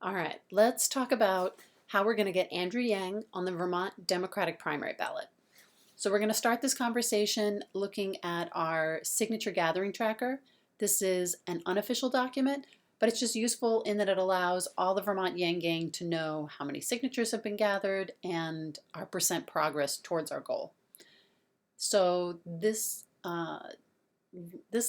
All right, let's talk about how we're going to get Andrew Yang on the Vermont Democratic primary ballot. So we're going to start this conversation looking at our signature gathering tracker. This is an unofficial document, but it's just useful in that it allows all the Vermont Yang gang to know how many signatures have been gathered and our percent progress towards our goal. So this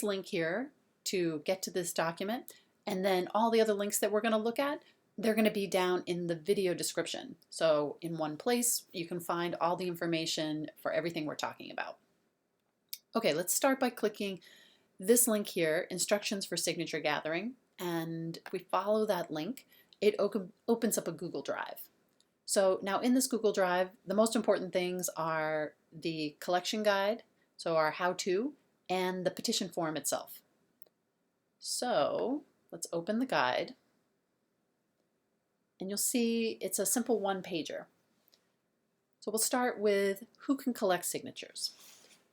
link here to get to this document, and then all the other links that we're going to look at, they're going to be down in the video description. So in one place, you can find all the information for everything we're talking about. Okay, let's start by clicking this link here, Instructions for Signature Gathering. And if we follow that link, it opens up a Google Drive. So now in this Google Drive, the most important things are the collection guide, so our how-to, and the petition form itself. So let's open the guide. And you'll see it's a simple one-pager. So we'll start with who can collect signatures.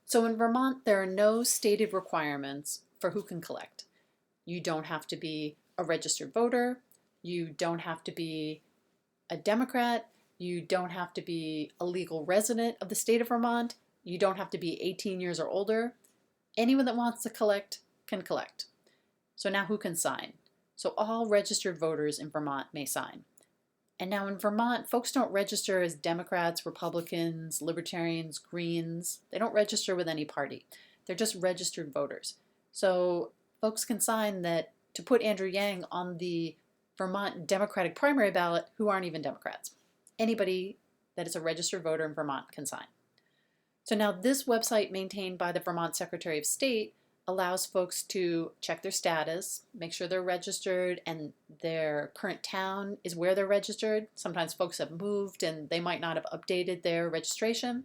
So in Vermont, there are no stated requirements for who can collect. You don't have to be a registered voter. You don't have to be a Democrat. You don't have to be a legal resident of the state of Vermont. You don't have to be 18 years or older. Anyone that wants to collect can collect. So now who can sign? So all registered voters in Vermont may sign. And now in Vermont, folks don't register as Democrats, Republicans, Libertarians, Greens. They don't register with any party. They're just registered voters. So folks can sign that to put Andrew Yang on the Vermont Democratic primary ballot who aren't even Democrats. Anybody that is a registered voter in Vermont can sign. So now this website maintained by the Vermont Secretary of State allows folks to check their status, make sure they're registered and their current town is where they're registered. Sometimes folks have moved and they might not have updated their registration.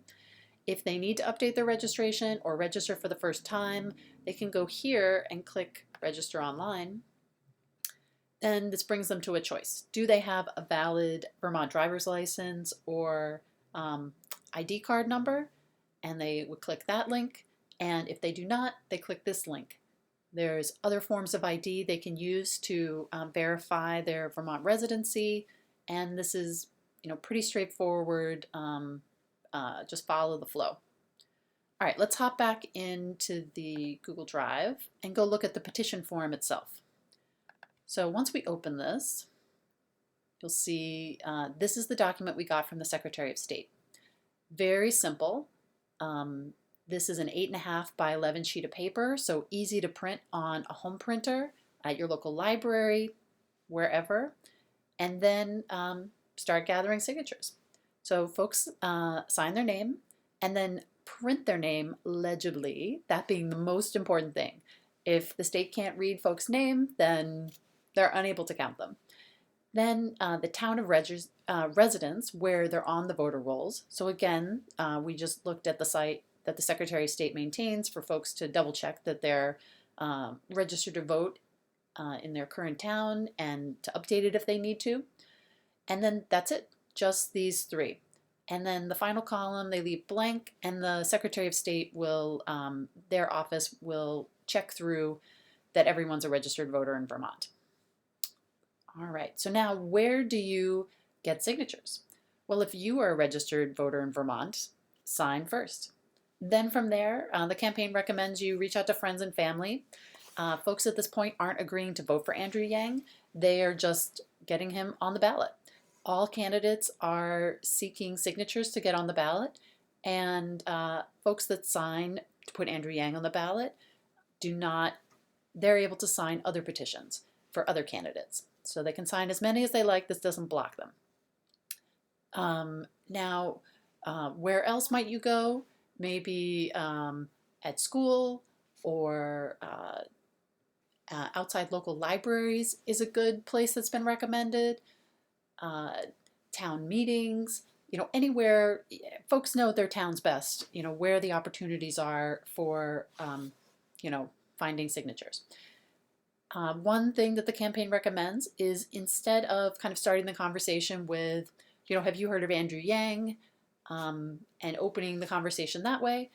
If they need to update their registration or register for the first time, they can go here and click Register Online. Then this brings them to a choice. Do they have a valid Vermont driver's license or ID card number? And they would click that link. And if they do not, they click this link. There's other forms of ID they can use to verify their Vermont residency. And this is, pretty straightforward. Just follow the flow. All right, let's hop back into the Google Drive and go look at the petition form itself. So once we open this, you'll see this is the document we got from the Secretary of State. Very simple. This is an 8.5 by 11 sheet of paper, so easy to print on a home printer at your local library, wherever, and then start gathering signatures. So folks sign their name and then print their name legibly, that being the most important thing. If the state can't read folks' name, then they're unable to count them. Then the town of residence where they're on the voter rolls. So again, we just looked at the site that the Secretary of State maintains for folks to double check that they're registered to vote in their current town and to update it if they need to. And then that's it, just these three. And then the final column they leave blank, and the Secretary of State will, their office will check through that everyone's a registered voter in Vermont. All right, so now where do you get signatures? Well, if you are a registered voter in Vermont, sign first. Then from there, the campaign recommends you reach out to friends and family. Folks at this point aren't agreeing to vote for Andrew Yang. They are just getting him on the ballot. All candidates are seeking signatures to get on the ballot, and folks that sign to put Andrew Yang on the ballot they're able to sign other petitions for other candidates. So they can sign as many as they like. This doesn't block them. Now, where else might you go? Maybe at school or outside local libraries is a good place that's been recommended. Town meetings, anywhere folks know their town's best, where the opportunities are for, finding signatures. One thing that the campaign recommends is instead of kind of starting the conversation with, have you heard of Andrew Yang? And opening the conversation that way,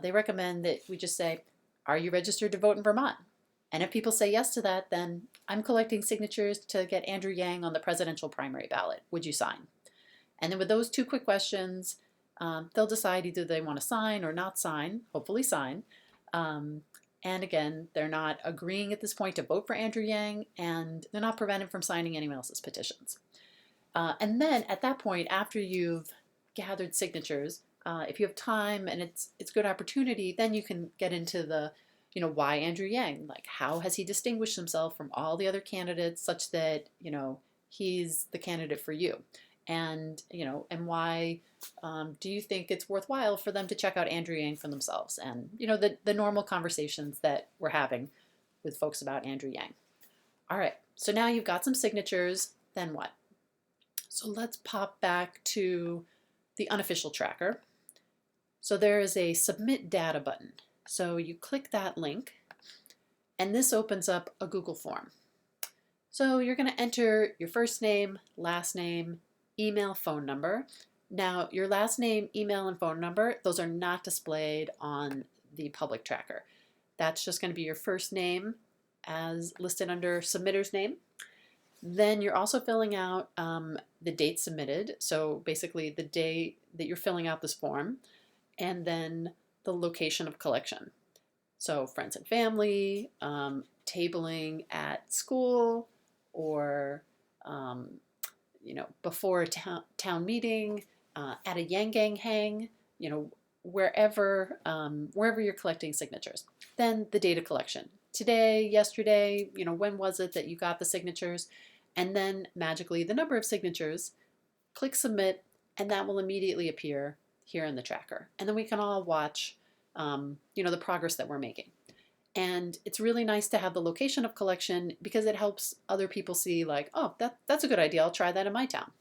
they recommend that we just say, are you registered to vote in Vermont? And if people say yes to that, then I'm collecting signatures to get Andrew Yang on the presidential primary ballot. Would you sign? And then with those two quick questions, they'll decide either they want to sign or not sign, hopefully sign. And again, they're not agreeing at this point to vote for Andrew Yang, and they're not prevented from signing anyone else's petitions. And then at that point, after you've gathered signatures, if you have time and it's a good opportunity, then you can get into the, why Andrew Yang? Like, how has he distinguished himself from all the other candidates such that, he's the candidate for you? And, and why do you think it's worthwhile for them to check out Andrew Yang for themselves? And, the normal conversations that we're having with folks about Andrew Yang. All right, so now you've got some signatures, then what? So let's pop back to the unofficial tracker. So there is a submit data button. So you click that link, and this opens up a Google form. So you're going to enter your first name, last name, email, phone number. Now, your last name, email, and phone number, those are not displayed on the public tracker. That's just going to be your first name as listed under submitter's name. Then you're also filling out the date submitted, so basically the day that you're filling out this form, and then the location of collection. So friends and family, tabling at school, or before a town meeting, at a Yang Gang hang, wherever you're collecting signatures. Then the date of collection. Today, yesterday, when was it that you got the signatures? And then magically the number of signatures, click submit, and that will immediately appear here in the tracker. And then we can all watch, the progress that we're making. And it's really nice to have the location of collection because it helps other people see like, oh, that's a good idea. I'll try that in my town.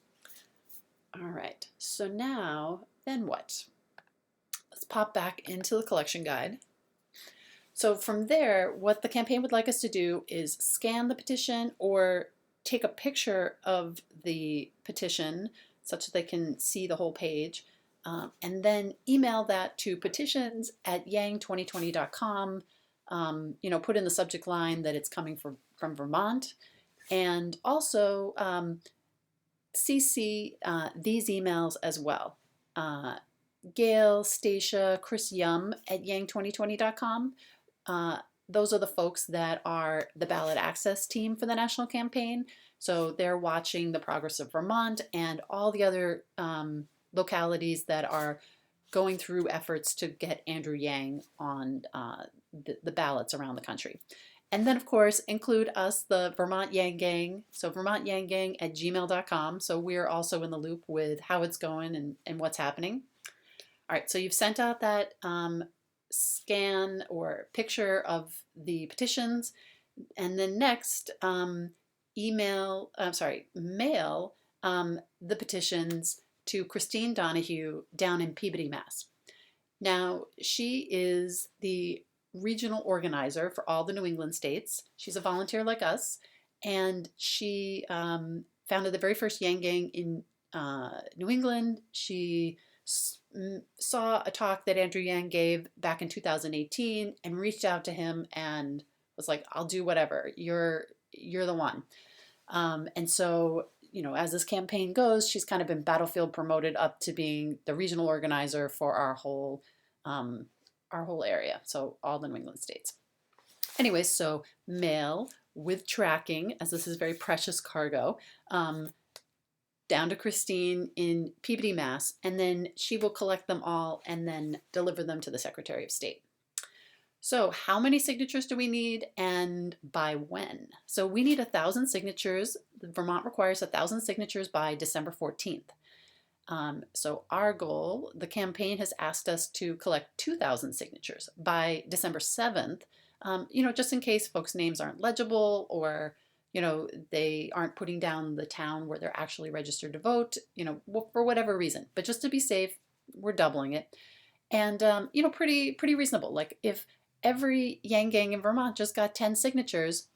All right, so now, then what? Let's pop back into the collection guide. So from there, what the campaign would like us to do is scan the petition or take a picture of the petition such that they can see the whole page, and then email that to petitions@yang2020.com. Put in the subject line that it's coming from Vermont, and also CC these emails as well. Gail, Stacia, Chris Yum at yang2020.com. Those are the folks that are the ballot access team for the national campaign. So they're watching the progress of Vermont and all the other localities that are going through efforts to get Andrew Yang on the ballots around the country. And then, of course, include us, the Vermont Yang Gang. So vermontYangGang@gmail.com. So we're also in the loop with how it's going and what's happening. All right, so you've sent out that scan or picture of the petitions, and then next mail the petitions to Christine Donahue down in Peabody, Mass. Now, she is the regional organizer for all the New England states. She's a volunteer like us, and she founded the very first Yang Gang in New England. She saw a talk that Andrew Yang gave back in 2018 and reached out to him and was like, I'll do whatever. You're the one. And so, as this campaign goes, she's kind of been battlefield promoted up to being the regional organizer for our whole area. So all the New England states. Anyways, so mail with tracking, as this is very precious cargo, down to Christine in Peabody, Mass, and then she will collect them all and then deliver them to the Secretary of State. So how many signatures do we need and by when? So we need 1,000 signatures. Vermont requires 1,000 signatures by December 14th. So our goal, the campaign has asked us to collect 2,000 signatures by December 7th, just in case folks' names aren't legible or they aren't putting down the town where they're actually registered to vote, for whatever reason. But just to be safe, we're doubling it. And, pretty reasonable. Like if every Yang Gang in Vermont just got 10 signatures,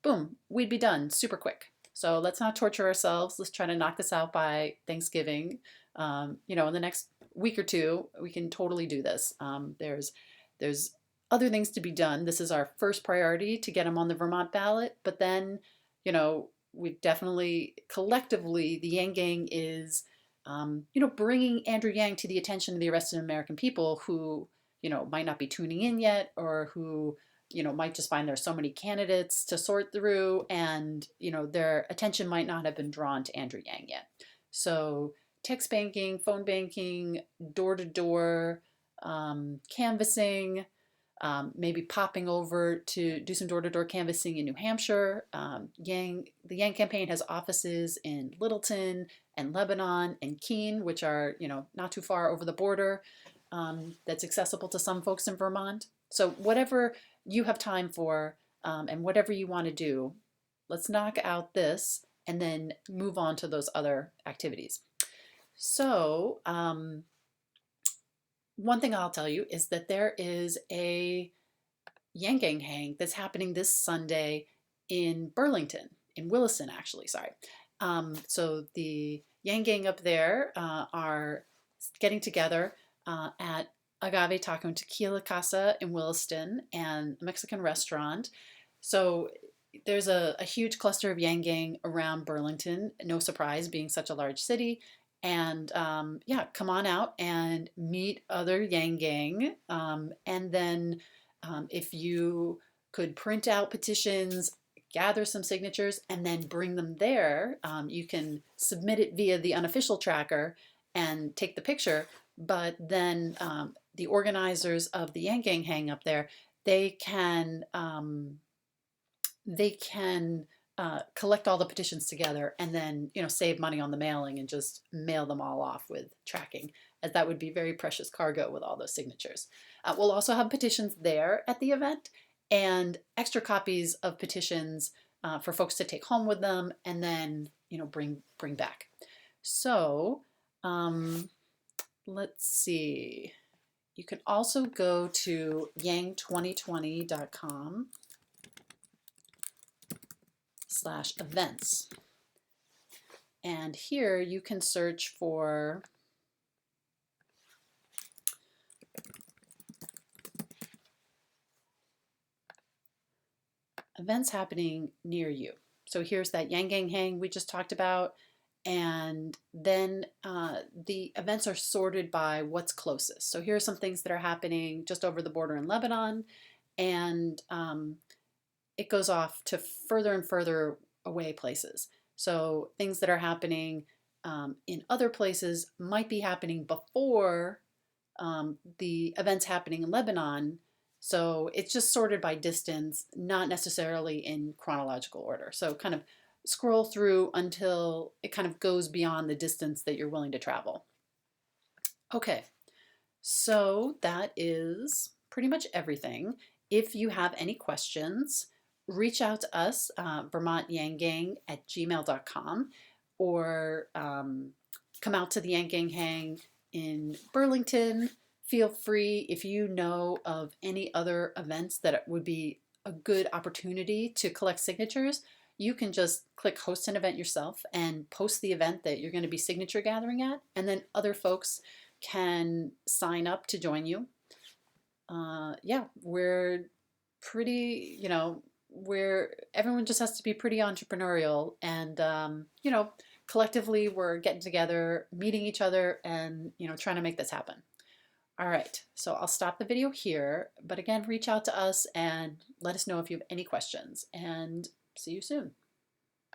boom, we'd be done super quick. So let's not torture ourselves. Let's try to knock this out by Thanksgiving. In the next week or two, we can totally do this. There's other things to be done. This is our first priority to get him on the Vermont ballot, but then, you know, we've definitely collectively, the Yang Gang is, you know, bringing Andrew Yang to the attention of the rest of American people who, you know, might not be tuning in yet, or who, you know, might just find there's so many candidates to sort through, and, you know, their attention might not have been drawn to Andrew Yang yet. So text banking, phone banking, door to door, canvassing, maybe popping over to do some door-to-door canvassing in New Hampshire. The Yang campaign has offices in Littleton and Lebanon and Keene, which are, you know, not too far over the border. That's accessible to some folks in Vermont. So whatever you have time for, and whatever you want to do, let's knock out this and then move on to those other activities. So one thing I'll tell you is that there is a Yang Gang hang that's happening this Sunday in Burlington, in Williston, actually, sorry. So the Yang Gang up there are getting together at Agave Taco and Tequila Casa in Williston, and a Mexican restaurant. So there's a huge cluster of Yang Gang around Burlington, no surprise being such a large city. And yeah, come on out and meet other Yang Gang. And then if you could print out petitions, gather some signatures, and then bring them there, you can submit it via the unofficial tracker and take the picture. But then the organizers of the Yang Gang hang up there, they can collect all the petitions together and then, you know, save money on the mailing and just mail them all off with tracking, as that would be very precious cargo with all those signatures. We'll also have petitions there at the event, and extra copies of petitions for folks to take home with them and then, you know, bring back. So let's see. You can also go to yang2020.com/events. And here you can search for events happening near you. So here's that Yang Gang hang we just talked about. And then the events are sorted by what's closest. So here are some things that are happening just over the border in Lebanon. And it goes off to further and further away places. So things that are happening in other places might be happening before the events happening in Lebanon. So it's just sorted by distance, not necessarily in chronological order. So kind of scroll through until it kind of goes beyond the distance that you're willing to travel. Okay, so that is pretty much everything. If you have any questions, reach out to us, vermontyangang@gmail.com, or come out to the Yang Gang hang in Burlington. Feel free, if you know of any other events that would be a good opportunity to collect signatures, you can just click host an event yourself and post the event that you're going to be signature gathering at, and then other folks can sign up to join you. Yeah, we're pretty, you know, everyone just has to be pretty entrepreneurial, and you know, collectively we're getting together, meeting each other, and, you know, trying to make this happen. All right, so I'll stop the video here, but again, reach out to us and let us know if you have any questions, and see you soon.